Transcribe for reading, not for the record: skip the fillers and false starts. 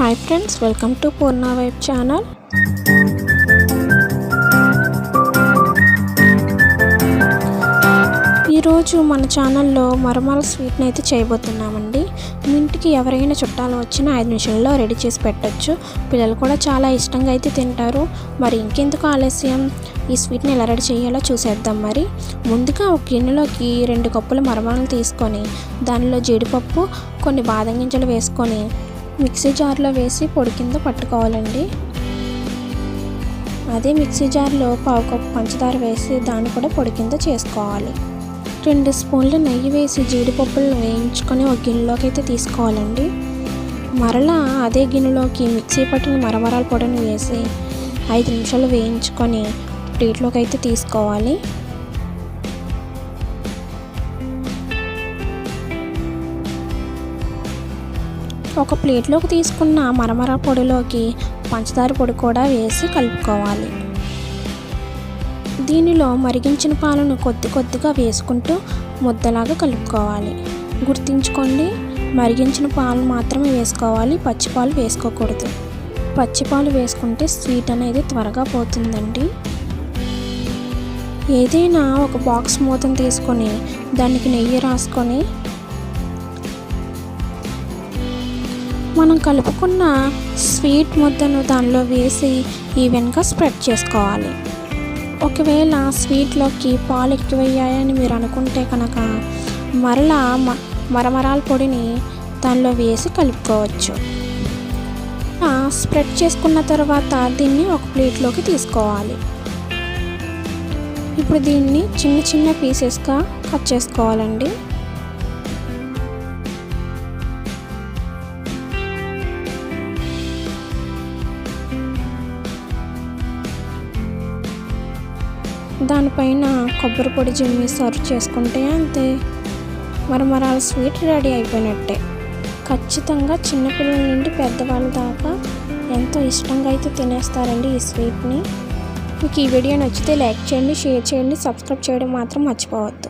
Hi friends, welcome to Purna vibe channel. ఈరోజు మన ఛానల్లో మరమరాల స్వీట్ని అయితే చేయబోతున్నామండి. మీ ఇంటికి ఎవరైనా చుట్టాలు వచ్చినా 5 నిమిషాల్లో రెడీ చేసి పెట్టచ్చు. పిల్లలు కూడా చాలా ఇష్టంగా అయితే తింటారు. మరి ఇంకెందుకు ఆలస్యం, ఈ స్వీట్ని ఎలా రెడీ చేయాలో చూసేద్దాం. మరి ముందుగా ఒక గిన్నెలోకి 2 కప్పుల మరమరాలు తీసుకొని దానిలో జీడిపప్పు, కొన్ని బాదం గింజలు వేసుకొని మిక్సీ జార్లో వేసి పొడి కింద పట్టుకోవాలండి. అదే మిక్సీ జార్లో 1/2 కప్పు పంచదార వేసి దాన్ని కూడా పొడి కింద చేసుకోవాలి. 2 స్పూన్ల నెయ్యి వేసి జీడిపప్పులను వేయించుకొని ఒక గిన్నెలోకి అయితే తీసుకోవాలండి. మరలా అదే గిన్నెలోకి మిక్సీ పట్టిన మరమరాల పొడిని వేసి 5 నిమిషాలు వేయించుకొని ప్లేట్లోకి అయితే తీసుకోవాలి. ఒక ప్లేట్లోకి తీసుకున్న మరమర పొడిలోకి పంచదార పొడి కూడా వేసి కలుపుకోవాలి. దీనిలో మరిగించిన పాలను కొద్దిగా వేసుకుంటూ ముద్దలాగా కలుపుకోవాలి. గుర్తుంచుకోండి, మరిగించిన పాలు మాత్రమే వేసుకోవాలి, పచ్చిపాలు వేసుకోకూడదు. పచ్చిపాలు వేసుకుంటే స్వీట్ అనేది త్వరగా పోతుందండి. ఏదైనా ఒక బాక్స్ మూతను తీసుకొని దానికి నెయ్యి రాసుకొని మనం కలుపుకున్న స్వీట్ ముద్దను దానిలో వేసి ఈవెన్గా స్ప్రెడ్ చేసుకోవాలి. ఒకవేళ స్వీట్లోకి పాలు ఎక్కువయ్యాయని మీరు అనుకుంటే కనుక మరలా మరమరాల పొడిని దానిలో వేసి కలుపుకోవచ్చు. స్ప్రెడ్ చేసుకున్న తర్వాత దీన్ని ఒక ప్లేట్లోకి తీసుకోవాలి. ఇప్పుడు దీన్ని చిన్న పీసెస్గా కట్ చేసుకోవాలండి. దానిపైన కొబ్బరి పొడి జమ్మి సర్వ్ చేసుకుంటే అంతే, మరమరాల స్వీట్ రెడీ అయిపోయినట్టే. ఖచ్చితంగా చిన్నపిల్లల నుండి పెద్దవాళ్ళ దాకా ఎంతో ఇష్టంగా అయితే తినేస్తారండి ఈ స్వీట్ని. మీకు ఈ వీడియో నచ్చితే లైక్ చేయండి, షేర్ చేయండి, సబ్స్క్రైబ్ చేయడం మాత్రం మర్చిపోవద్దు.